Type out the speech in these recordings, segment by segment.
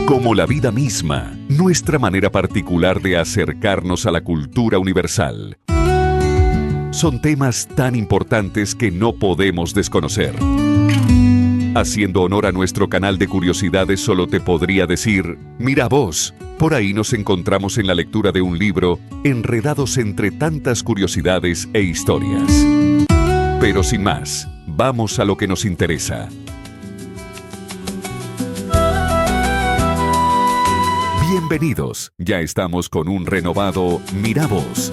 Como la vida misma, nuestra manera particular de acercarnos a la cultura universal. Son temas tan importantes que no podemos desconocer. Haciendo honor a nuestro canal de curiosidades, solo te podría decir, mira vos, por ahí nos encontramos en la lectura de un libro, enredados entre tantas curiosidades e historias. Pero sin más, vamos a lo que nos interesa. Bienvenidos, ya estamos con un renovado Mira Vos.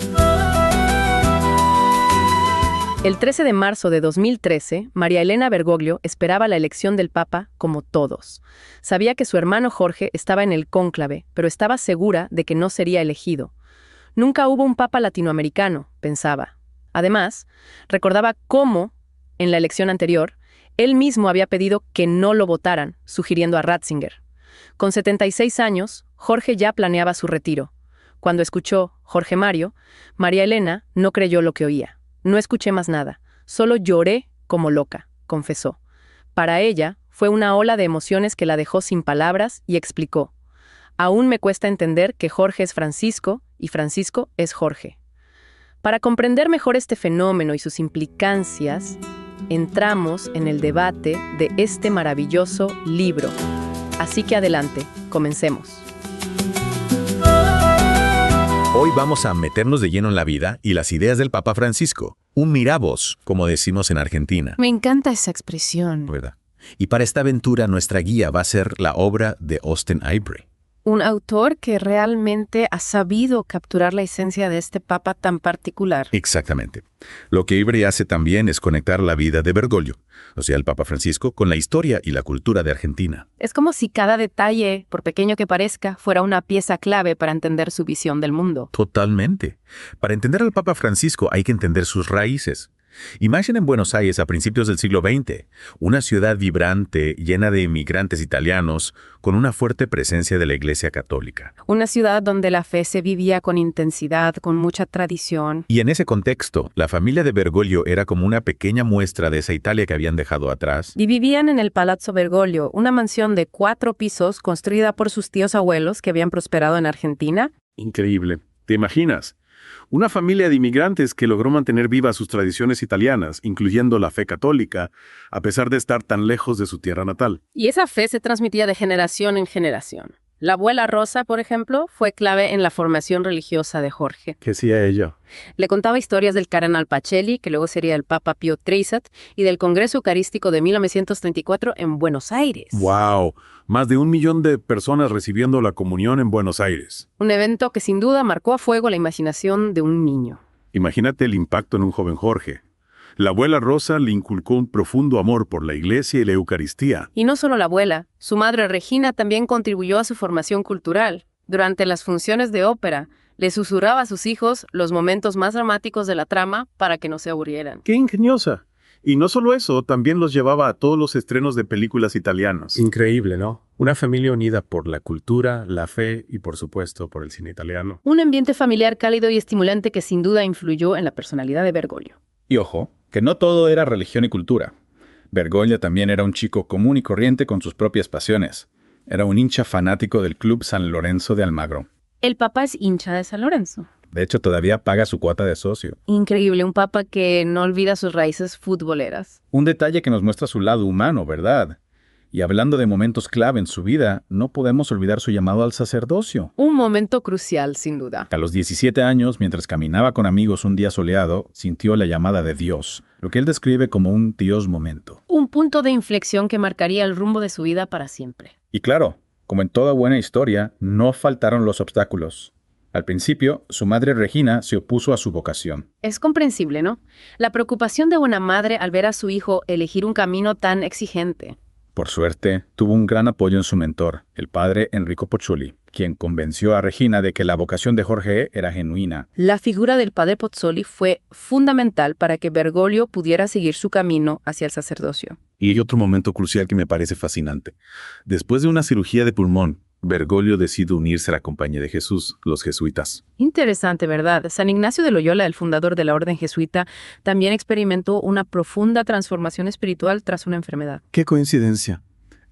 El 13 de marzo de 2013, María Elena Bergoglio esperaba la elección del Papa como todos. Sabía que su hermano Jorge estaba en el cónclave, pero estaba segura de que no sería elegido. Nunca hubo un Papa latinoamericano, pensaba. Además, recordaba cómo, en la elección anterior, él mismo había pedido que no lo votaran, sugiriendo a Ratzinger. Con 76 años, Jorge ya planeaba su retiro. Cuando escuchó Jorge Mario, María Elena no creyó lo que oía. No escuché más nada, solo lloré como loca, confesó. Para ella, fue una ola de emociones que la dejó sin palabras y explicó. Aún me cuesta entender que Jorge es Francisco y Francisco es Jorge. Para comprender mejor este fenómeno y sus implicancias, entramos en el debate de este maravilloso libro. Así que adelante, comencemos. Hoy vamos a meternos de lleno en la vida y las ideas del Papa Francisco. Un miravoz, como decimos en Argentina. Me encanta esa expresión. ¿Verdad? Y para esta aventura nuestra guía va a ser la obra de Austen Ivery. Un autor que realmente ha sabido capturar la esencia de este Papa tan particular. Exactamente. Lo que Ivery hace también es conectar la vida de Bergoglio, o sea, el Papa Francisco, con la historia y la cultura de Argentina. Es como si cada detalle, por pequeño que parezca, fuera una pieza clave para entender su visión del mundo. Totalmente. Para entender al Papa Francisco hay que entender sus raíces. Imaginen Buenos Aires a principios del siglo XX, una ciudad vibrante, llena de inmigrantes italianos, con una fuerte presencia de la Iglesia Católica. Una ciudad donde la fe se vivía con intensidad, con mucha tradición. Y en ese contexto, la familia de Bergoglio era como una pequeña muestra de esa Italia que habían dejado atrás. Y vivían en el Palazzo Bergoglio, una mansión de 4 pisos construida por sus tíos abuelos que habían prosperado en Argentina. Increíble. ¿Te imaginas? Una familia de inmigrantes que logró mantener vivas sus tradiciones italianas, incluyendo la fe católica, a pesar de estar tan lejos de su tierra natal. Y esa fe se transmitía de generación en generación. La abuela Rosa, por ejemplo, fue clave en la formación religiosa de Jorge. ¿Qué hacía ella? Le contaba historias del cardenal Pacelli, que luego sería el Papa Pío XIII, y del Congreso Eucarístico de 1934 en Buenos Aires. ¡Wow! Más de 1 millón de personas recibiendo la comunión en Buenos Aires. Un evento que sin duda marcó a fuego la imaginación de un niño. Imagínate el impacto en un joven Jorge. La abuela Rosa le inculcó un profundo amor por la iglesia y la Eucaristía. Y no solo la abuela, su madre Regina también contribuyó a su formación cultural. Durante las funciones de ópera, le susurraba a sus hijos los momentos más dramáticos de la trama para que no se aburrieran. ¡Qué ingeniosa! Y no solo eso, también los llevaba a todos los estrenos de películas italianas. Increíble, ¿no? Una familia unida por la cultura, la fe y, por supuesto, por el cine italiano. Un ambiente familiar cálido y estimulante que sin duda influyó en la personalidad de Bergoglio. Y ojo, que no todo era religión y cultura. Bergoglio también era un chico común y corriente con sus propias pasiones. Era un hincha fanático del Club San Lorenzo de Almagro. El Papa es hincha de San Lorenzo. De hecho, todavía paga su cuota de socio. Increíble, un Papa que no olvida sus raíces futboleras. Un detalle que nos muestra su lado humano, ¿verdad? Y hablando de momentos clave en su vida, no podemos olvidar su llamado al sacerdocio. Un momento crucial, sin duda. A los 17 años, mientras caminaba con amigos un día soleado, sintió la llamada de Dios, lo que él describe como un Dios momento. Un punto de inflexión que marcaría el rumbo de su vida para siempre. Y claro, como en toda buena historia, no faltaron los obstáculos. Al principio, su madre Regina se opuso a su vocación. Es comprensible, ¿no? La preocupación de una madre al ver a su hijo elegir un camino tan exigente. Por suerte, tuvo un gran apoyo en su mentor, el padre Enrico Pozzoli, quien convenció a Regina de que la vocación de Jorge era genuina. La figura del padre Pozzoli fue fundamental para que Bergoglio pudiera seguir su camino hacia el sacerdocio. Y hay otro momento crucial que me parece fascinante. Después de una cirugía de pulmón, Bergoglio decide unirse a la Compañía de Jesús, los jesuitas. Interesante, ¿verdad? San Ignacio de Loyola, el fundador de la orden jesuita, también experimentó una profunda transformación espiritual tras una enfermedad. ¡Qué coincidencia!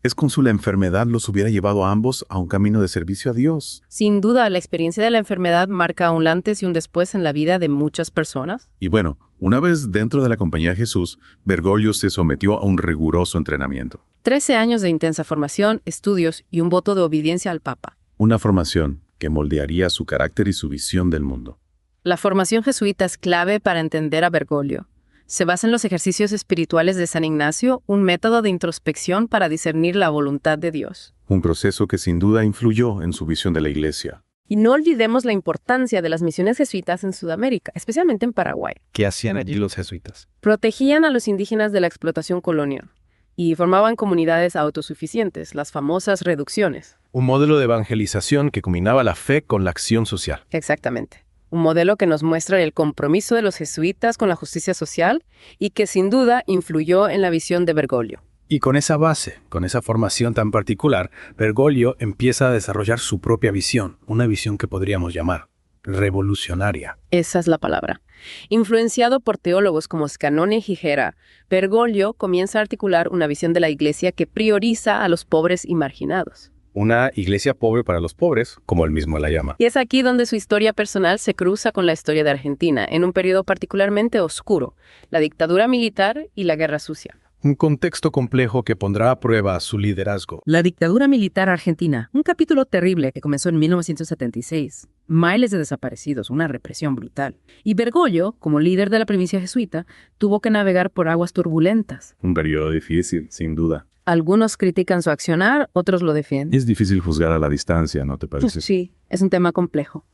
Es como si la enfermedad los hubiera llevado a ambos a un camino de servicio a Dios. Sin duda, la experiencia de la enfermedad marca un antes y un después en la vida de muchas personas. Y bueno, una vez dentro de la Compañía de Jesús, Bergoglio se sometió a un riguroso entrenamiento. 13 años de intensa formación, estudios y un voto de obediencia al Papa. Una formación que moldearía su carácter y su visión del mundo. La formación jesuita es clave para entender a Bergoglio. Se basa en los ejercicios espirituales de San Ignacio, un método de introspección para discernir la voluntad de Dios. Un proceso que sin duda influyó en su visión de la Iglesia. Y no olvidemos la importancia de las misiones jesuitas en Sudamérica, especialmente en Paraguay. ¿Qué hacían allí los jesuitas? Protegían a los indígenas de la explotación colonial y formaban comunidades autosuficientes, las famosas reducciones. Un modelo de evangelización que combinaba la fe con la acción social. Exactamente. Un modelo que nos muestra el compromiso de los jesuitas con la justicia social y que sin duda influyó en la visión de Bergoglio. Y con esa base, con esa formación tan particular, Bergoglio empieza a desarrollar su propia visión, una visión que podríamos llamar revolucionaria. Esa es la palabra. Influenciado por teólogos como Scanone y Gijera, Bergoglio comienza a articular una visión de la Iglesia que prioriza a los pobres y marginados. Una iglesia pobre para los pobres, como él mismo la llama. Y es aquí donde su historia personal se cruza con la historia de Argentina, en un periodo particularmente oscuro, la dictadura militar y la guerra sucia. Un contexto complejo que pondrá a prueba su liderazgo. La dictadura militar argentina, un capítulo terrible que comenzó en 1976. Miles de desaparecidos, una represión brutal. Y Bergoglio, como líder de la provincia jesuita, tuvo que navegar por aguas turbulentas. Un periodo difícil, sin duda. Algunos critican su accionar, otros lo defienden. Es difícil juzgar a la distancia, ¿no te parece? Sí, es un tema complejo.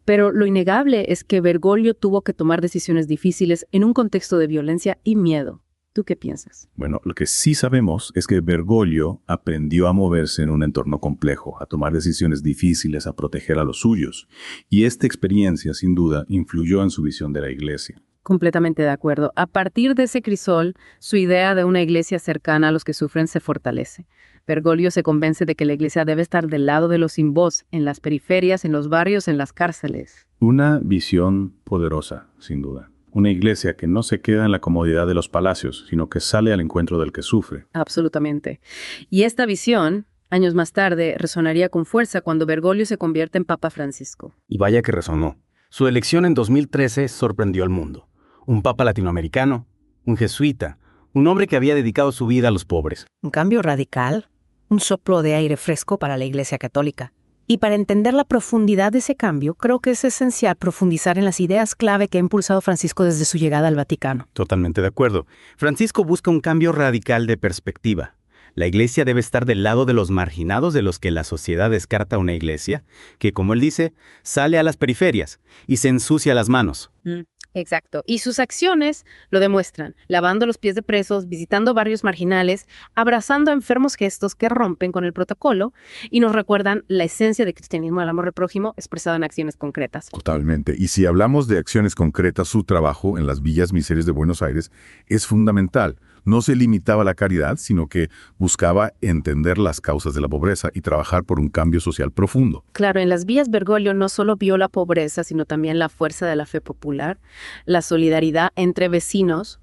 Pero lo innegable es que Bergoglio tuvo que tomar decisiones difíciles en un contexto de violencia y miedo. ¿Tú qué piensas? Bueno, lo que sí sabemos es que Bergoglio aprendió a moverse en un entorno complejo, a tomar decisiones difíciles, a proteger a los suyos. Y esta experiencia, sin duda, influyó en su visión de la Iglesia. Completamente de acuerdo. A partir de ese crisol, su idea de una iglesia cercana a los que sufren se fortalece. Bergoglio se convence de que la iglesia debe estar del lado de los sin voz, en las periferias, en los barrios, en las cárceles. Una visión poderosa, sin duda. Una iglesia que no se queda en la comodidad de los palacios, sino que sale al encuentro del que sufre. Absolutamente. Y esta visión, años más tarde, resonaría con fuerza cuando Bergoglio se convierte en Papa Francisco. Y vaya que resonó. Su elección en 2013 sorprendió al mundo. Un papa latinoamericano, un jesuita, un hombre que había dedicado su vida a los pobres. Un cambio radical, un soplo de aire fresco para la Iglesia Católica. Y para entender la profundidad de ese cambio, creo que es esencial profundizar en las ideas clave que ha impulsado Francisco desde su llegada al Vaticano. Totalmente de acuerdo. Francisco busca un cambio radical de perspectiva. La iglesia debe estar del lado de los marginados, de los que la sociedad descarta una iglesia, que, como él dice, sale a las periferias y se ensucia las manos. Exacto. Y sus acciones lo demuestran, lavando los pies de presos, visitando barrios marginales, abrazando a enfermos, gestos que rompen con el protocolo y nos recuerdan la esencia del cristianismo del amor al prójimo expresado en acciones concretas. Totalmente. Y si hablamos de acciones concretas, su trabajo en las villas miserias de Buenos Aires es fundamental. No se limitaba a la caridad, sino que buscaba entender las causas de la pobreza y trabajar por un cambio social profundo. Claro, en las villas Bergoglio no solo vio la pobreza, sino también la fuerza de la fe popular, la solidaridad entre vecinos,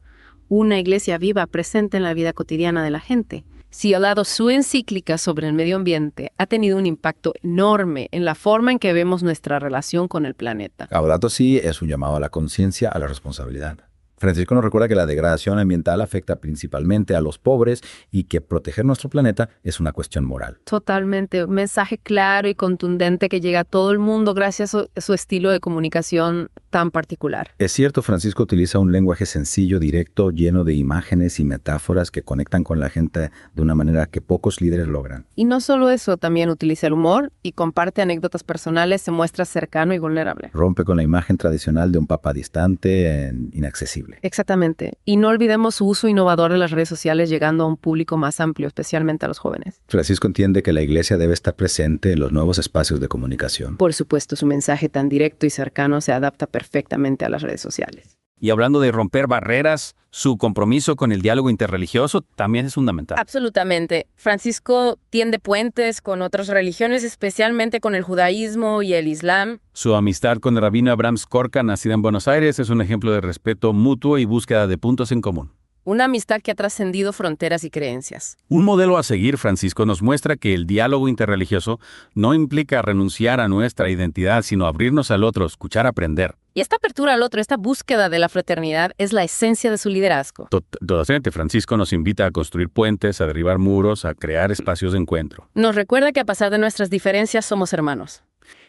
una iglesia viva presente en la vida cotidiana de la gente. Si al lado su encíclica sobre el medio ambiente ha tenido un impacto enorme en la forma en que vemos nuestra relación con el planeta. Laudato Si es un llamado a la conciencia, a la responsabilidad. Francisco nos recuerda que la degradación ambiental afecta principalmente a los pobres y que proteger nuestro planeta es una cuestión moral. Totalmente, un mensaje claro y contundente que llega a todo el mundo gracias a su estilo de comunicación tan particular. Es cierto, Francisco utiliza un lenguaje sencillo, directo, lleno de imágenes y metáforas que conectan con la gente de una manera que pocos líderes logran. Y no solo eso, también utiliza el humor y comparte anécdotas personales, se muestra cercano y vulnerable. Rompe con la imagen tradicional de un papa distante e inaccesible. Exactamente. Y no olvidemos su uso innovador de las redes sociales llegando a un público más amplio, especialmente a los jóvenes. Francisco entiende que la iglesia debe estar presente en los nuevos espacios de comunicación. Por supuesto, su mensaje tan directo y cercano se adapta perfectamente a las redes sociales. Y hablando de romper barreras, su compromiso con el diálogo interreligioso también es fundamental. Absolutamente. Francisco tiende puentes con otras religiones, especialmente con el judaísmo y el islam. Su amistad con el rabino Abraham Skorka, nacida en Buenos Aires, es un ejemplo de respeto mutuo y búsqueda de puntos en común. Una amistad que ha trascendido fronteras y creencias. Un modelo a seguir, Francisco, nos muestra que el diálogo interreligioso no implica renunciar a nuestra identidad, sino abrirnos al otro, escuchar, aprender. Y esta apertura al otro, esta búsqueda de la fraternidad, es la esencia de su liderazgo. Totalmente, Francisco nos invita a construir puentes, a derribar muros, a crear espacios de encuentro. Nos recuerda que a pesar de nuestras diferencias somos hermanos.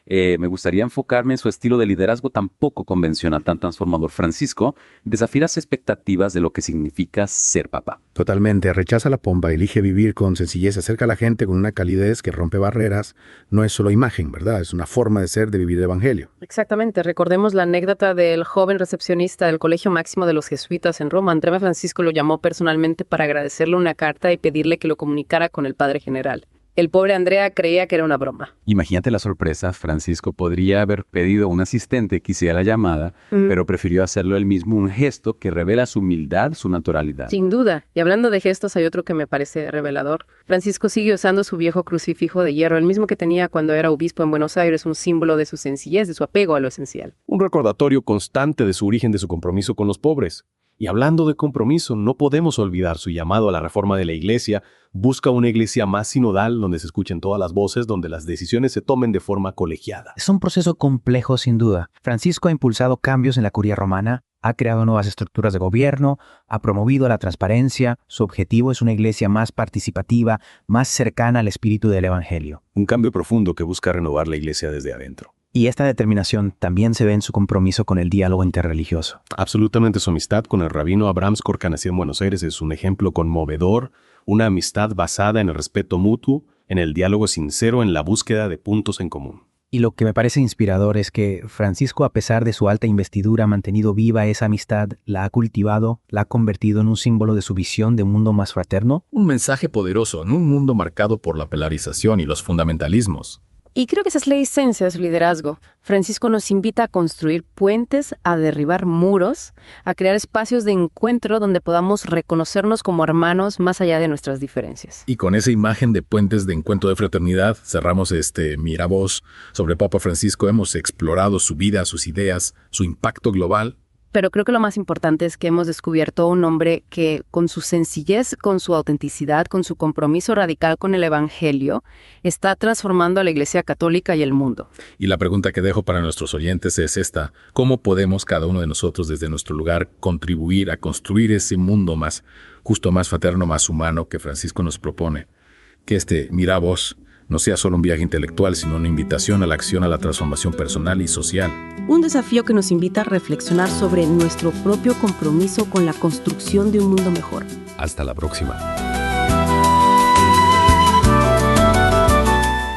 Me gustaría enfocarme en su estilo de liderazgo tan poco convencional, tan transformador. Francisco desafía las expectativas de lo que significa ser papá. Totalmente, rechaza la pompa, elige vivir con sencillez, acerca a la gente con una calidez que rompe barreras. No es solo imagen, ¿verdad? Es una forma de ser, de vivir el evangelio. Exactamente, recordemos la anécdota del joven recepcionista del Colegio Máximo de los Jesuitas en Roma. Andrea Francisco lo llamó personalmente para agradecerle una carta y pedirle que lo comunicara con el padre general. El pobre Andrea creía que era una broma. Imagínate la sorpresa. Francisco podría haber pedido a un asistente que hiciera la llamada, pero prefirió hacerlo él mismo, un gesto que revela su humildad, su naturalidad. Sin duda. Y hablando de gestos, hay otro que me parece revelador. Francisco sigue usando su viejo crucifijo de hierro, el mismo que tenía cuando era obispo en Buenos Aires, un símbolo de su sencillez, de su apego a lo esencial. Un recordatorio constante de su origen, de su compromiso con los pobres. Y hablando de compromiso, no podemos olvidar su llamado a la reforma de la Iglesia. Busca una iglesia más sinodal, donde se escuchen todas las voces, donde las decisiones se tomen de forma colegiada. Es un proceso complejo, sin duda. Francisco ha impulsado cambios en la curia romana, ha creado nuevas estructuras de gobierno, ha promovido la transparencia. Su objetivo es una iglesia más participativa, más cercana al espíritu del Evangelio. Un cambio profundo que busca renovar la iglesia desde adentro. Y esta determinación también se ve en su compromiso con el diálogo interreligioso. Absolutamente, su amistad con el rabino Abraham Skorka, nacido en Buenos Aires, es un ejemplo conmovedor, una amistad basada en el respeto mutuo, en el diálogo sincero, en la búsqueda de puntos en común. Y lo que me parece inspirador es que Francisco, a pesar de su alta investidura, ha mantenido viva esa amistad, la ha cultivado, la ha convertido en un símbolo de su visión de un mundo más fraterno. Un mensaje poderoso en un mundo marcado por la polarización y los fundamentalismos. Y creo que esa es la esencia de su liderazgo. Francisco nos invita a construir puentes, a derribar muros, a crear espacios de encuentro donde podamos reconocernos como hermanos más allá de nuestras diferencias. Y con esa imagen de puentes de encuentro de fraternidad, cerramos este Miravoz sobre Papa Francisco. Hemos explorado su vida, sus ideas, su impacto global. Pero creo que lo más importante es que hemos descubierto un hombre que, con su sencillez, con su autenticidad, con su compromiso radical con el Evangelio, está transformando a la Iglesia Católica y el mundo. Y la pregunta que dejo para nuestros oyentes es esta: ¿cómo podemos cada uno de nosotros desde nuestro lugar contribuir a construir ese mundo más justo, más fraterno, más humano que Francisco nos propone? Que este Miravoz no sea solo un viaje intelectual, sino una invitación a la acción, a la transformación personal y social. Un desafío que nos invita a reflexionar sobre nuestro propio compromiso con la construcción de un mundo mejor. Hasta la próxima.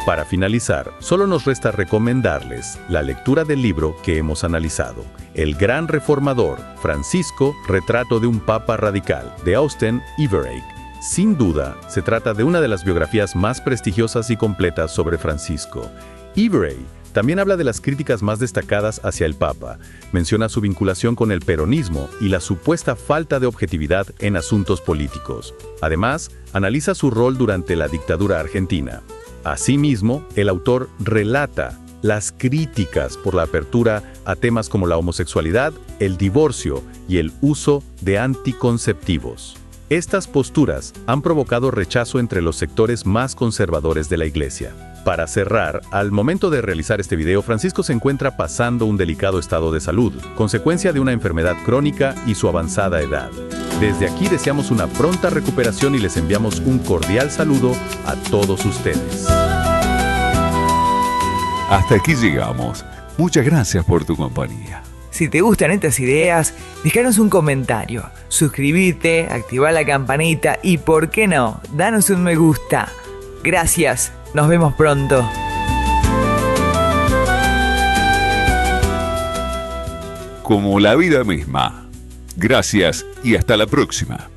Para finalizar, solo nos resta recomendarles la lectura del libro que hemos analizado, El Gran Reformador, Francisco, Retrato de un Papa Radical, de Austen Ivereigh. Sin duda, se trata de una de las biografías más prestigiosas y completas sobre Francisco. Ivereigh también habla de las críticas más destacadas hacia el Papa, menciona su vinculación con el peronismo y la supuesta falta de objetividad en asuntos políticos. Además, analiza su rol durante la dictadura argentina. Asimismo, el autor relata las críticas por la apertura a temas como la homosexualidad, el divorcio y el uso de anticonceptivos. Estas posturas han provocado rechazo entre los sectores más conservadores de la Iglesia. Para cerrar, al momento de realizar este video, Francisco se encuentra pasando un delicado estado de salud, consecuencia de una enfermedad crónica y su avanzada edad. Desde aquí deseamos una pronta recuperación y les enviamos un cordial saludo a todos ustedes. Hasta aquí llegamos. Muchas gracias por tu compañía. Si te gustan estas ideas, déjanos un comentario, suscríbete, activa la campanita y, ¿por qué no?, danos un me gusta. Gracias, nos vemos pronto. Como la vida misma. Gracias y hasta la próxima.